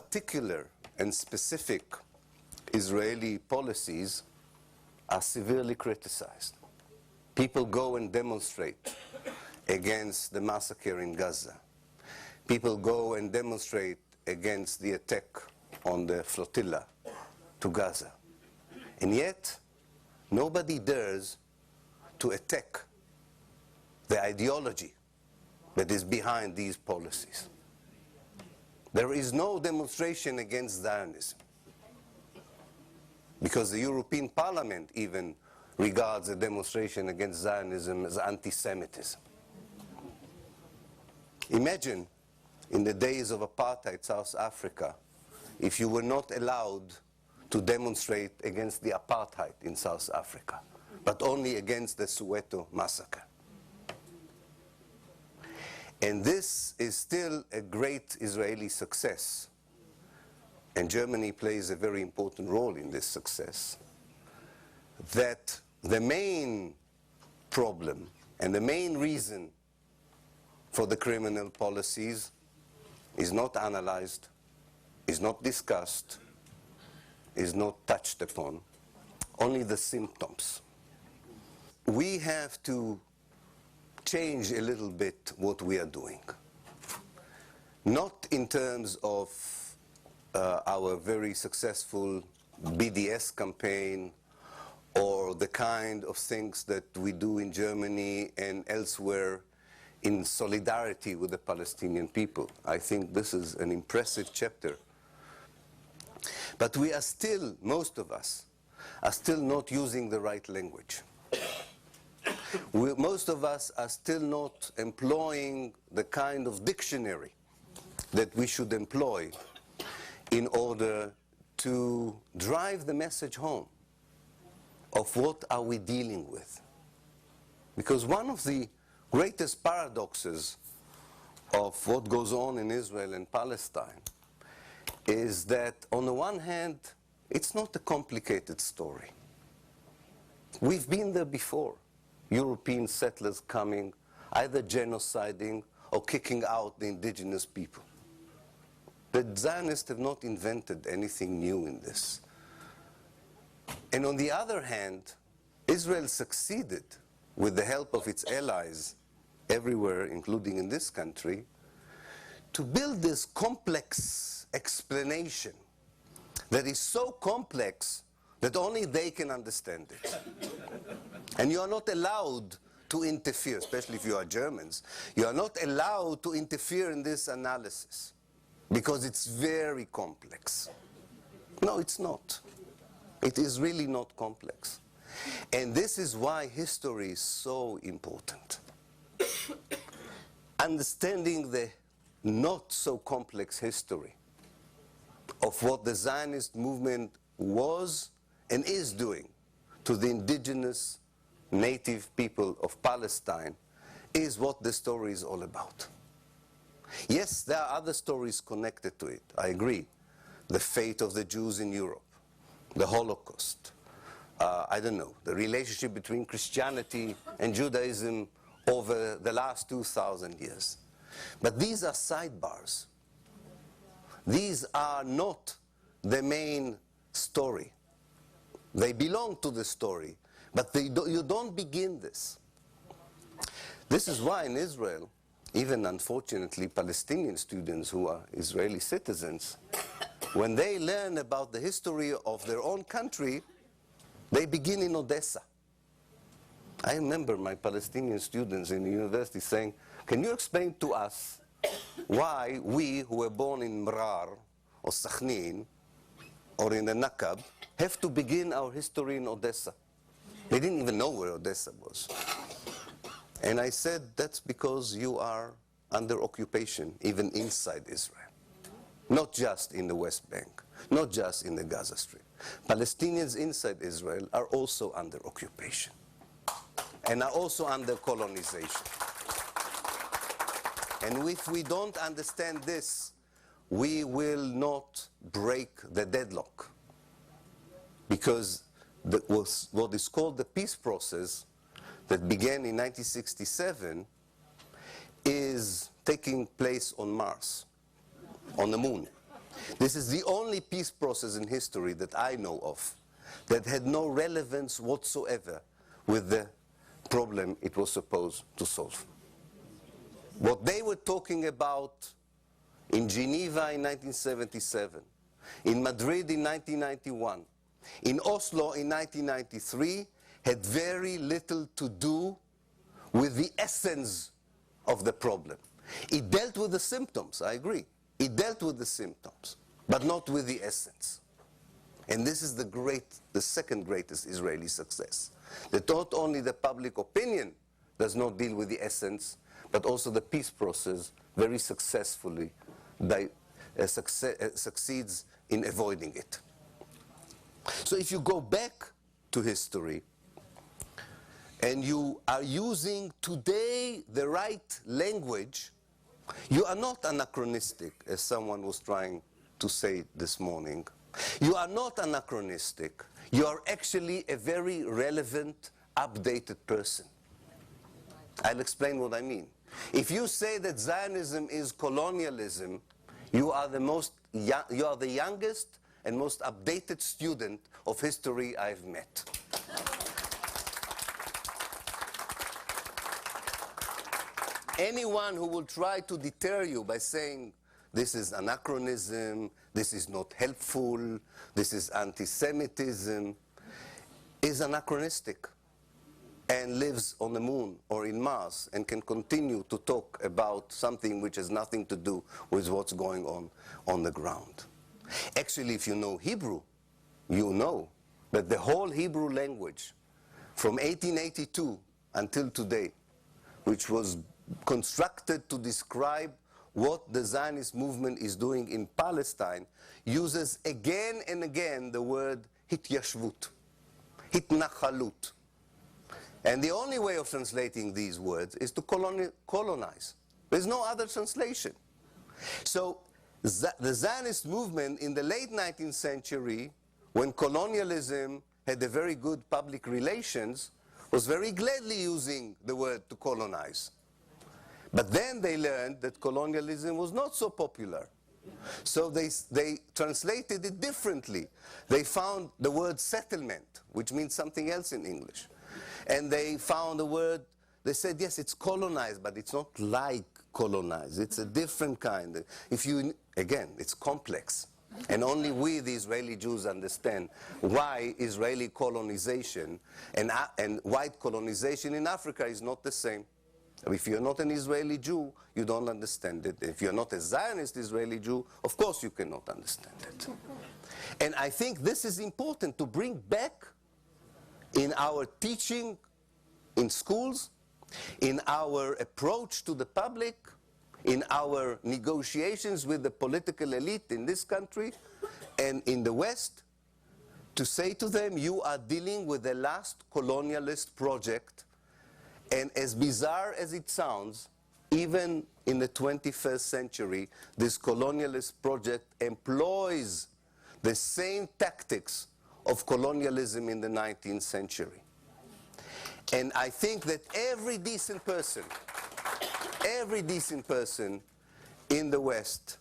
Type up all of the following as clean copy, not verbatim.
particular and specific Israeli policies are severely criticized. People go and demonstrate against the massacre in Gaza. People go and demonstrate against the attack on the flotilla to Gaza. And yet, nobody dares to attack the ideology that is behind these policies. There is no demonstration against Zionism, because the European Parliament even regards a demonstration against Zionism as anti-Semitism. Imagine in the days of apartheid South Africa, if you were not allowed to demonstrate against the apartheid in South Africa, but only against the Soweto massacre. And this is still a great Israeli success, and Germany plays a very important role in this success, that the main problem and the main reason for the criminal policies is not analyzed, is not discussed, is not touched upon, only the symptoms. We have to change a little bit what we are doing. Not in terms of our very successful BDS campaign or the kind of things that we do in Germany and elsewhere in solidarity with the Palestinian people. I think this is an impressive chapter. But we are still, most of us, are still not using the right language. Most of us are still not employing the kind of dictionary that we should employ in order to drive the message home of what are we dealing with. Because one of the greatest paradoxes of what goes on in Israel and Palestine is that, on the one hand, it's not a complicated story. We've been there before. European settlers coming, either genociding or kicking out the indigenous people. The Zionists have not invented anything new in this. And on the other hand, Israel succeeded, with the help of its allies everywhere, including in this country, to build this complex explanation that is so complex that only they can understand it. And you are not allowed to interfere, especially if you are Germans. You are not allowed to interfere in this analysis because it's very complex. No, it's not. It is really not complex. And this is why history is so important. Understanding the not so complex history of what the Zionist movement was and is doing to the indigenous native people of Palestine is what the story is all about. Yes, there are other stories connected to it, I agree. The fate of the Jews in Europe, the Holocaust, I don't know, the relationship between Christianity and Judaism over the last 2,000 years. But these are sidebars. These are not the main story. They belong to the story, but you don't begin this. This is why in Israel, even unfortunately Palestinian students who are Israeli citizens, when they learn about the history of their own country, they begin in Odessa. I remember my Palestinian students in the university saying, can you explain to us why we who were born in Mrar or Sakhnin or in the Nakab have to begin our history in Odessa? They didn't even know where Odessa was. And I said, that's because you are under occupation, even inside Israel. Not just in the West Bank, not just in the Gaza Strip. Palestinians inside Israel are also under occupation and are also under colonization. And if we don't understand this, we will not break the deadlock. Because what is called the peace process that began in 1967 is taking place on Mars, on the moon. This is the only peace process in history that I know of that had no relevance whatsoever with the problem it was supposed to solve. What they were talking about in Geneva in 1977, in Madrid in 1991, in Oslo in 1993, had very little to do with the essence of the problem. It dealt with the symptoms, I agree. It dealt with the symptoms, but not with the essence. And this is the second greatest Israeli success. That not only the public opinion does not deal with the essence, but also the peace process very successfully succeeds in avoiding it. So if you go back to history, and you are using today the right language, you are not anachronistic, as someone was trying to say this morning. You are not anachronistic. You are actually a very relevant, updated person. I'll explain what I mean. If you say that Zionism is colonialism, you are the youngest and most updated student of history I've met. Anyone who will try to deter you by saying this is anachronism, this is not helpful, this is anti-Semitism, is anachronistic and lives on the moon or in Mars and can continue to talk about something which has nothing to do with what's going on the ground. Actually, if you know Hebrew, you know that the whole Hebrew language from 1882 until today, which was constructed to describe what the Zionist movement is doing in Palestine, uses again and again the word hityashvut, hitnachalut. And the only way of translating these words is to colonize. There's no other translation. So the Zionist movement in the late 19th century, when colonialism had a very good public relations, was very gladly using the word to colonize. But then they learned that colonialism was not so popular. So they translated it differently. They found the word settlement, which means something else in English. And they found the word, they said, yes, it's colonized, but it's not like colonized. It's a different kind. Again, it's complex. And only we, the Israeli Jews, understand why Israeli colonization and white colonization in Africa is not the same. If you're not an Israeli Jew, you don't understand it. If you're not a Zionist Israeli Jew, of course you cannot understand it. And I think this is important to bring back in our teaching in schools, in our approach to the public, in our negotiations with the political elite in this country and in the West, to say to them, you are dealing with the last colonialist project. And as bizarre as it sounds, even in the 21st century, this colonialist project employs the same tactics of colonialism in the 19th century. And I think that every decent person in the West,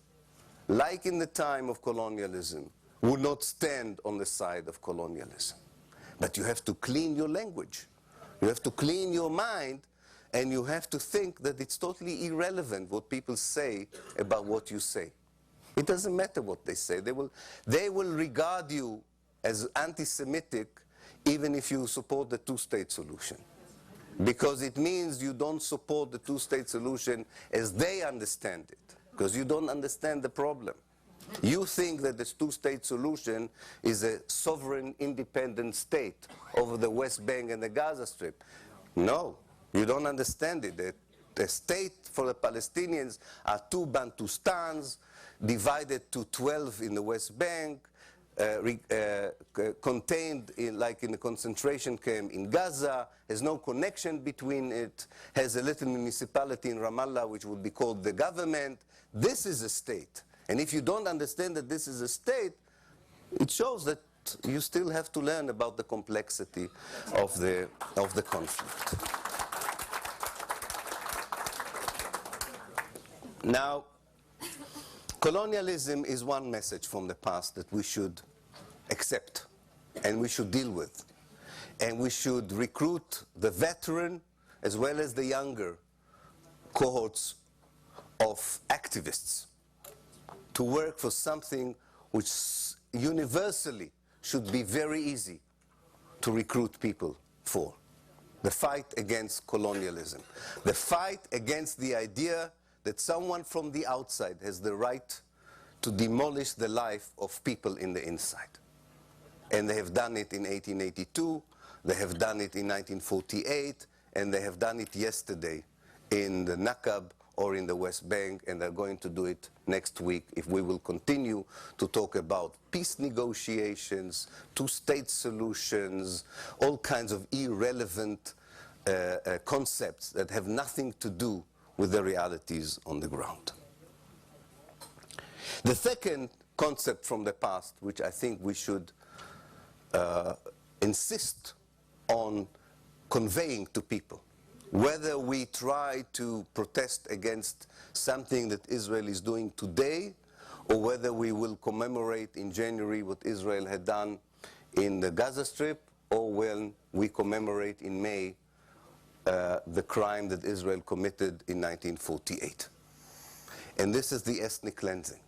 like in the time of colonialism, would not stand on the side of colonialism. But you have to clean your language. You have to clean your mind, and you have to think that it's totally irrelevant what people say about what you say. It doesn't matter what they say. They will regard you as anti-Semitic even if you support the two-state solution. Because it means you don't support the two-state solution as they understand it. Because you don't understand the problem. You think that this two-state solution is a sovereign, independent state over the West Bank and the Gaza Strip. No, you don't understand it. The state for the Palestinians are two Bantustans, divided to 12 in the West Bank, contained in a concentration camp in Gaza, has no connection between it, has a little municipality in Ramallah which would be called the government. This is a state. And if you don't understand that this is a state, it shows that you still have to learn about the complexity of the conflict. Now, Colonialism is one message from the past that we should accept and we should deal with. And we should recruit the veteran as well as the younger cohorts of activists to work for something which universally should be very easy to recruit people for. The fight against colonialism. The fight against the idea that someone from the outside has the right to demolish the life of people in the inside. And they have done it in 1882, they have done it in 1948, and they have done it yesterday in the Nakab or in the West Bank, and they're going to do it next week if we will continue to talk about peace negotiations, two-state solutions, all kinds of irrelevant concepts that have nothing to do with the realities on the ground. The second concept from the past, which I think we should insist on conveying to people, whether we try to protest against something that Israel is doing today, or whether we will commemorate in January what Israel had done in the Gaza Strip, or when we commemorate in May the crime that Israel committed in 1948. And this is the ethnic cleansing.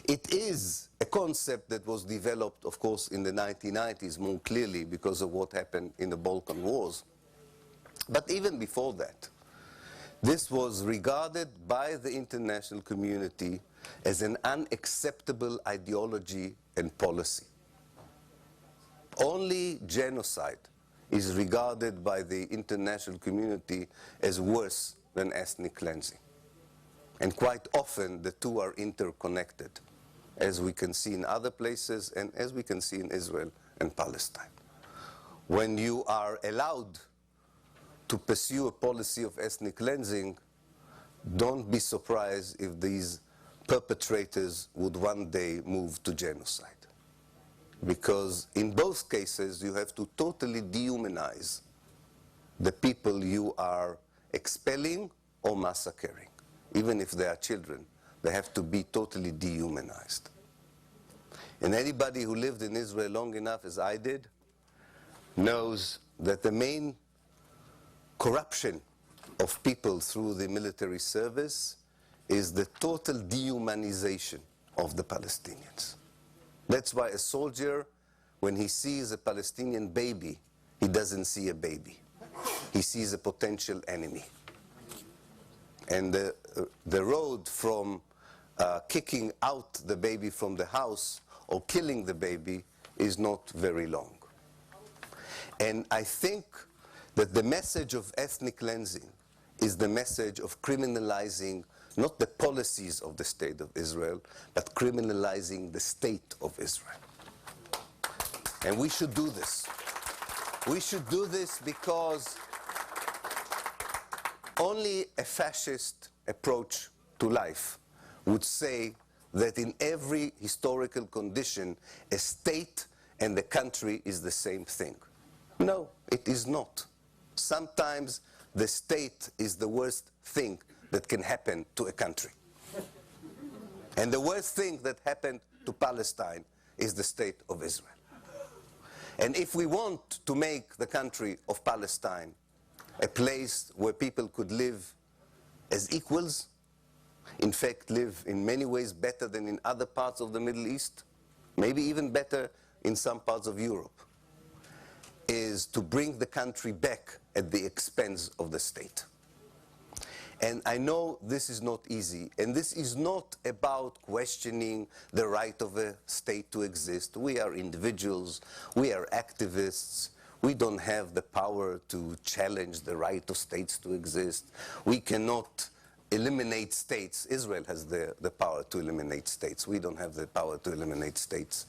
It is a concept that was developed, of course, in the 1990s more clearly because of what happened in the Balkan Wars. But even before that, this was regarded by the international community as an unacceptable ideology and policy. Only genocide is regarded by the international community as worse than ethnic cleansing. And quite often the two are interconnected, as we can see in other places and as we can see in Israel and Palestine. When you are allowed to pursue a policy of ethnic cleansing, don't be surprised if these perpetrators would one day move to genocide. Because in both cases, you have to totally dehumanize the people you are expelling or massacring. Even if they are children, they have to be totally dehumanized. And anybody who lived in Israel long enough, as I did, knows that the main corruption of people through the military service is the total dehumanization of the Palestinians. That's why a soldier, when he sees a Palestinian baby, he doesn't see a baby. He sees a potential enemy. And the road from kicking out the baby from the house or killing the baby is not very long. And I think that the message of ethnic cleansing is the message of criminalizing not the policies of the State of Israel, but criminalizing the State of Israel. And we should do this. We should do this because only a fascist approach to life would say that in every historical condition, a state and the country is the same thing. No, it is not. Sometimes the state is the worst thing that can happen to a country. And the worst thing that happened to Palestine is the State of Israel. And if we want to make the country of Palestine a place where people could live as equals, in fact live in many ways better than in other parts of the Middle East, maybe even better in some parts of Europe, is to bring the country back at the expense of the state. And I know this is not easy, and this is not about questioning the right of a state to exist. We are individuals, we are activists, we don't have the power to challenge the right of states to exist. We cannot eliminate states. Israel has the power to eliminate states. We don't have the power to eliminate states.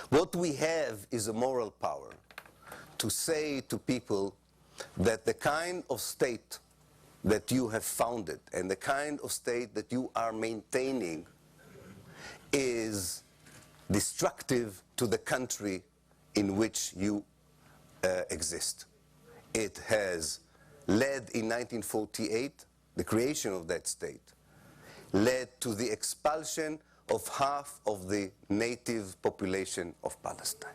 What we have is a moral power to say to people that the kind of state that you have founded and the kind of state that you are maintaining is destructive to the country in which you exist. It has led in 1948, the creation of that state, led to the expulsion of half of the native population of Palestine.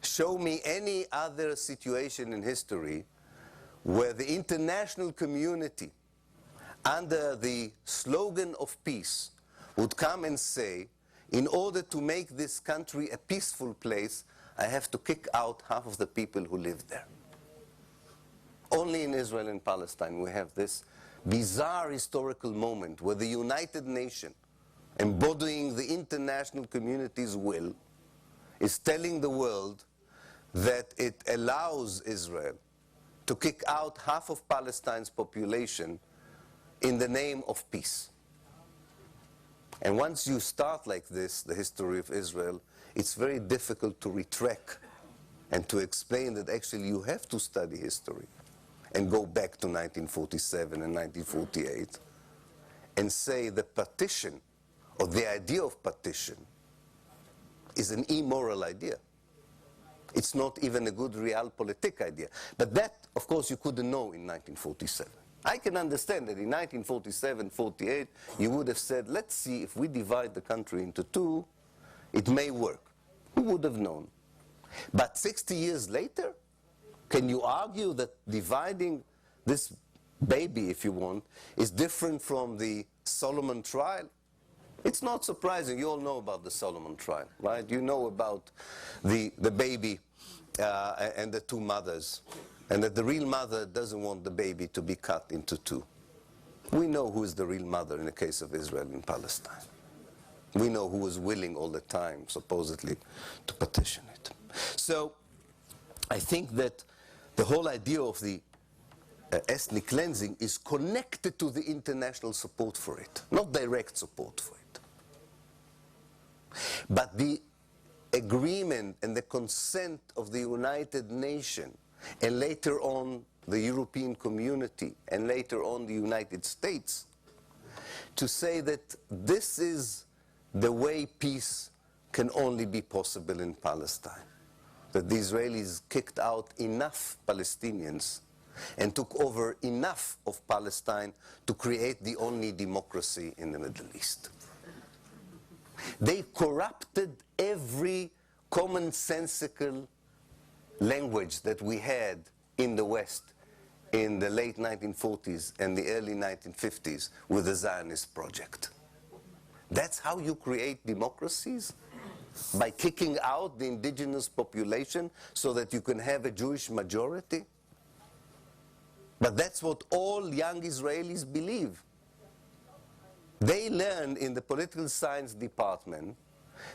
Show me any other situation in history where the international community, under the slogan of peace, would come and say, in order to make this country a peaceful place, I have to kick out half of the people who live there. Only in Israel and Palestine we have this bizarre historical moment where the United Nations, embodying the international community's will, is telling the world that it allows Israel to kick out half of Palestine's population in the name of peace. And once you start like this, the history of Israel, it's very difficult to retract and to explain that actually you have to study history and go back to 1947 and 1948 and say the partition, or the idea of partition, is an immoral idea. It's not even a good realpolitik idea. But that, of course, you couldn't know in 1947. I can understand that in 1947, 48, you would have said, let's see if we divide the country into two, it may work. Who would have known? But 60 years later, can you argue that dividing this baby, if you want, is different from the Solomon trial? It's not surprising. You all know about the Solomon trial, right? You know about the baby and the two mothers, and that the real mother doesn't want the baby to be cut into two. We know who is the real mother in the case of Israel and Palestine. We know who was willing all the time, supposedly, to partition it. So I think that the whole idea of the ethnic cleansing is connected to the international support for it, not direct support for it. But the agreement and the consent of the United Nations, and later on the European community, and later on the United States, to say that this is the way peace can only be possible in Palestine. That the Israelis kicked out enough Palestinians and took over enough of Palestine to create the only democracy in the Middle East. They corrupted every commonsensical language that we had in the West in the late 1940s and the early 1950s with the Zionist project. That's how you create democracies? By kicking out the indigenous population so that you can have a Jewish majority? But that's what all young Israelis believe. They learn in the political science department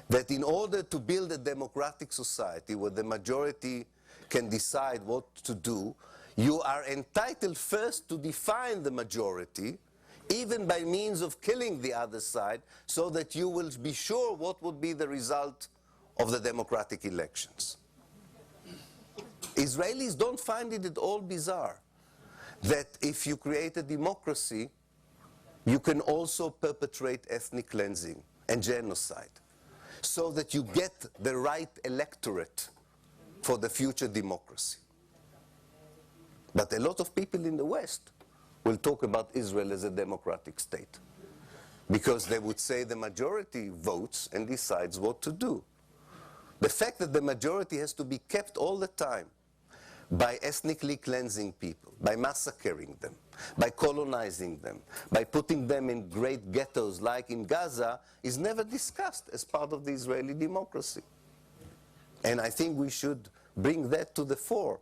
that in order to build a democratic society where the majority can decide what to do, you are entitled first to define the majority, even by means of killing the other side, so that you will be sure what would be the result of the democratic elections. Israelis don't find it at all bizarre that if you create a democracy, you can also perpetrate ethnic cleansing and genocide, so that you get the right electorate for the future democracy. But a lot of people in the West will talk about Israel as a democratic state, because they would say the majority votes and decides what to do. The fact that the majority has to be kept all the time by ethnically cleansing people, by massacring them, by colonizing them, by putting them in great ghettos like in Gaza, is never discussed as part of the Israeli democracy. And I think we should bring that to the fore.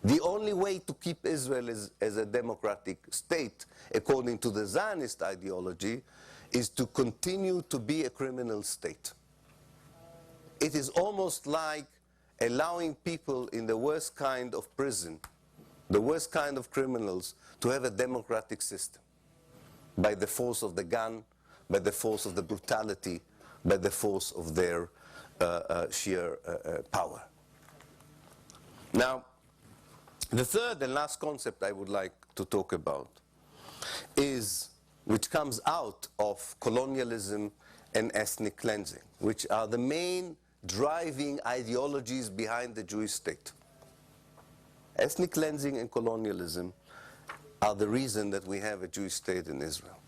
The only way to keep Israel as a democratic state, according to the Zionist ideology, is to continue to be a criminal state. It is almost like allowing people in the worst kind of prison, the worst kind of criminals, to have a democratic system by the force of the gun, by the force of the brutality, by the force of their sheer power. Now, the third and last concept I would like to talk about is, which comes out of colonialism and ethnic cleansing, which are the main driving ideologies behind the Jewish state. Ethnic cleansing and colonialism are the reason that we have a Jewish state in Israel.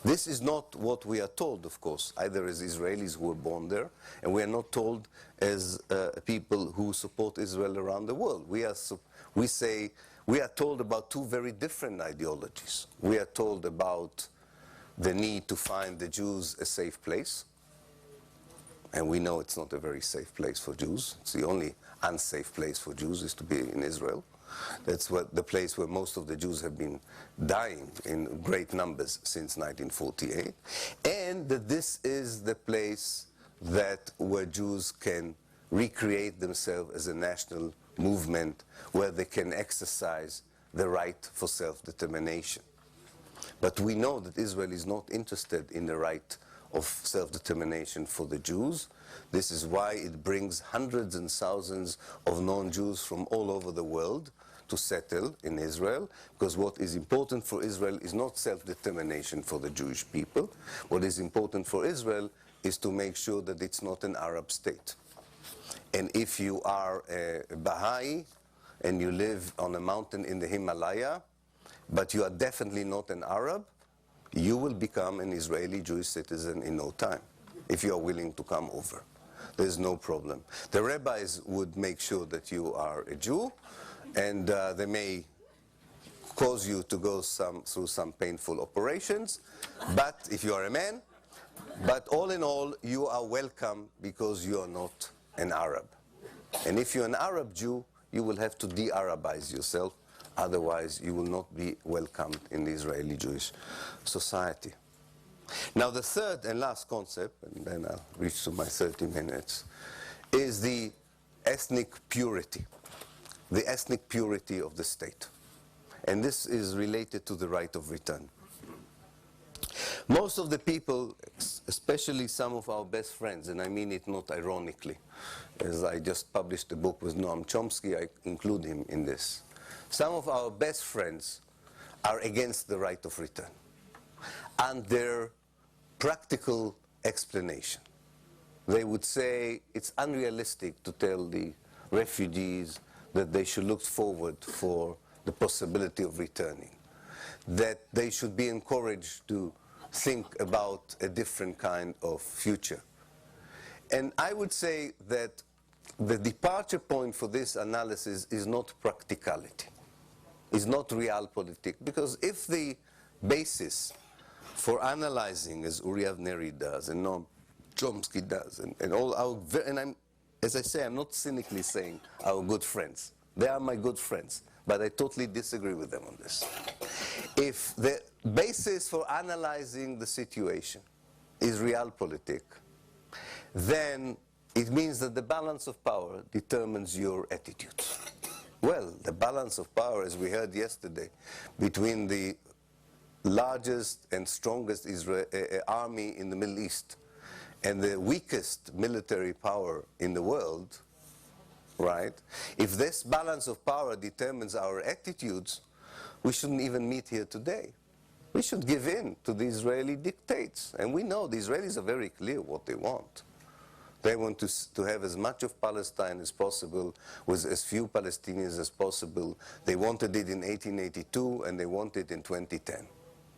This is not what we are told, of course, either as Israelis who were born there, and we are not told as people who support Israel around the world. We are told about two very different ideologies. We are told about the need to find the Jews a safe place, and we know it's not a very safe place for Jews. It's the only unsafe place for Jews is to be in Israel. That's the place where most of the Jews have been dying in great numbers since 1948. And that this is the place where Jews can recreate themselves as a national movement, where they can exercise the right for self-determination. But we know that Israel is not interested in the right of self-determination for the Jews. This is why it brings hundreds and thousands of non-Jews from all over the world to settle in Israel, because what is important for Israel is not self-determination for the Jewish people. What is important for Israel is to make sure that it's not an Arab state. And if you are a Baha'i and you live on a mountain in the Himalaya, but you are definitely not an Arab, you will become an Israeli Jewish citizen in no time, if you are willing to come over. There's no problem. The rabbis would make sure that you are a Jew, and they may cause you to go through some painful operations, but if you are a man, but all in all, you are welcome because you are not an Arab. And if you're an Arab Jew, you will have to de-Arabize yourself, otherwise you will not be welcomed in the Israeli Jewish society. Now the third and last concept, and then I'll reach to my 30 minutes, is the ethnic purity. The ethnic purity of the state. And this is related to the right of return. Most of the people, especially some of our best friends, and I mean it not ironically, as I just published a book with Noam Chomsky, I include him in this. Some of our best friends are against the right of return, and their practical explanation. They would say it's unrealistic to tell the refugees that they should look forward for the possibility of returning, that they should be encouraged to think about a different kind of future. And I would say that the departure point for this analysis is not practicality, is not realpolitik, because if the basis for analyzing, as Uri Avneri does, and Noam Chomsky does, and all our, and as I say, I'm not cynically saying our good friends. They are my good friends, but I totally disagree with them on this. If the basis for analyzing the situation is realpolitik, then it means that the balance of power determines your attitudes. Well, the balance of power, as we heard yesterday, between the largest and strongest army in the Middle East and the weakest military power in the world, right? If this balance of power determines our attitudes, we shouldn't even meet here today. We should give in to the Israeli dictates. And we know the Israelis are very clear what they want. They want to have as much of Palestine as possible with as few Palestinians as possible. They wanted it in 1882 and they want it in 2010.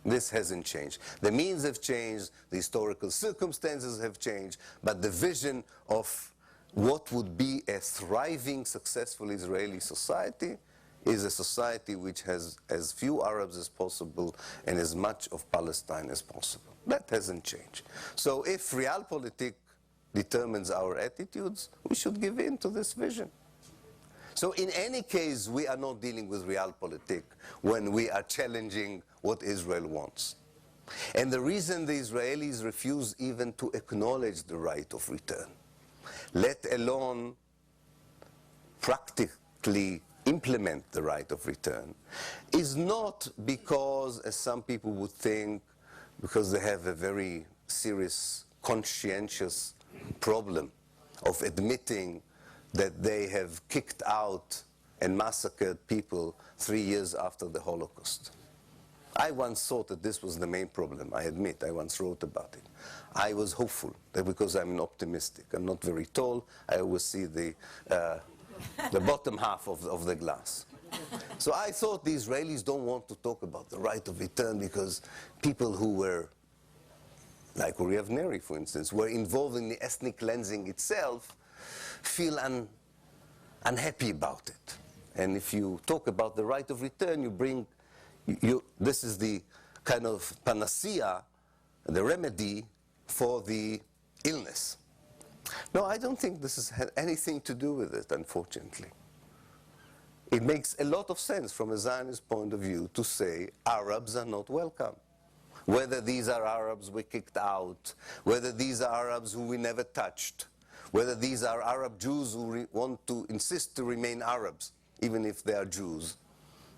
This hasn't changed. The means have changed, the historical circumstances have changed, but the vision of what would be a thriving, successful Israeli society is a society which has as few Arabs as possible and as much of Palestine as possible. That hasn't changed. So if realpolitik determines our attitudes, we should give in to this vision. So in any case, we are not dealing with realpolitik when we are challenging what Israel wants. And the reason the Israelis refuse even to acknowledge the right of return, let alone practically implement the right of return, is not because, as some people would think, because they have a very serious conscientious problem of admitting that they have kicked out and massacred people 3 years after the Holocaust. I once thought that this was the main problem. I admit, I once wrote about it. I was hopeful that because I'm an optimistic, I'm not very tall, I always see the bottom half of the glass. So I thought the Israelis don't want to talk about the right of return because people who were, like Uri Avneri, for instance, were involved in the ethnic cleansing itself, feel unhappy about it. And if you talk about the right of return, you bring, this is the kind of panacea, the remedy for the illness. No, I don't think this has anything to do with it, unfortunately. It makes a lot of sense from a Zionist point of view to say Arabs are not welcome. Whether these are Arabs we kicked out, whether these are Arabs who we never touched, whether these are Arab Jews who want to insist to remain Arabs, even if they are Jews,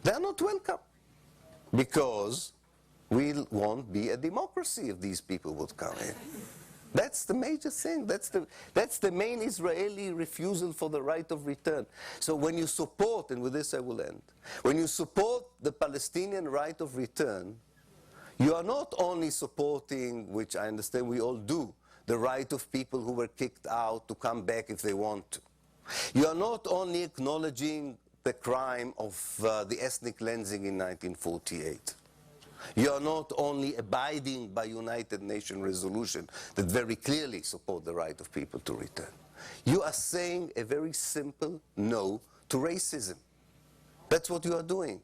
they are not welcome. Because we won't be a democracy if these people would come in. That's the major thing. That's the main Israeli refusal for the right of return. So when you support, and with this I will end, when you support the Palestinian right of return, you are not only supporting, which I understand we all do, the right of people who were kicked out to come back if they want to. You are not only acknowledging the crime of the ethnic cleansing in 1948. You are not only abiding by United Nations resolution that very clearly support the right of people to return. You are saying a very simple no to racism. That's what you are doing.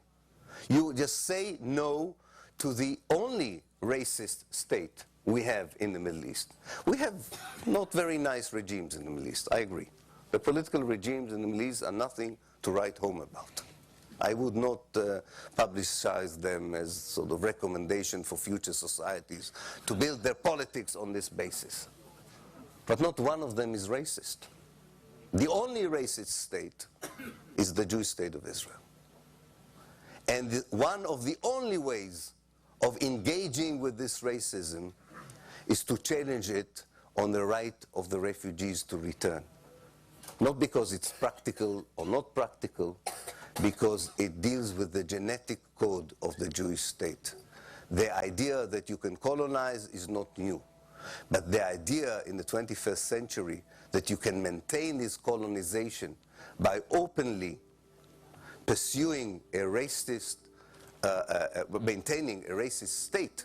You just say no to the only racist state we have in the Middle East. We have not very nice regimes in the Middle East, I agree. The political regimes in the Middle East are nothing to write home about. I would not publicize them as sort of recommendation for future societies to build their politics on this basis. But not one of them is racist. The only racist state is the Jewish state of Israel. And one of the only ways of engaging with this racism is to challenge it on the right of the refugees to return. Not because it's practical or not practical, because it deals with the genetic code of the Jewish state. The idea that you can colonize is not new. But the idea in the 21st century that you can maintain this colonization by openly pursuing a racist, maintaining a racist state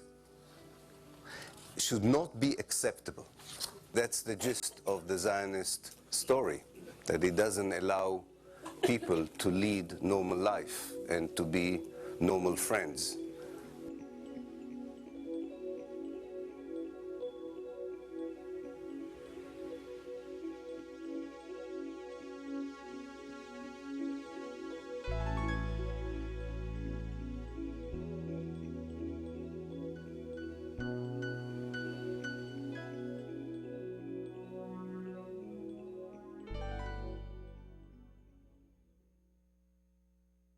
should not be acceptable. That's the gist of the Zionist story, that it doesn't allow people to lead normal life and to be normal friends.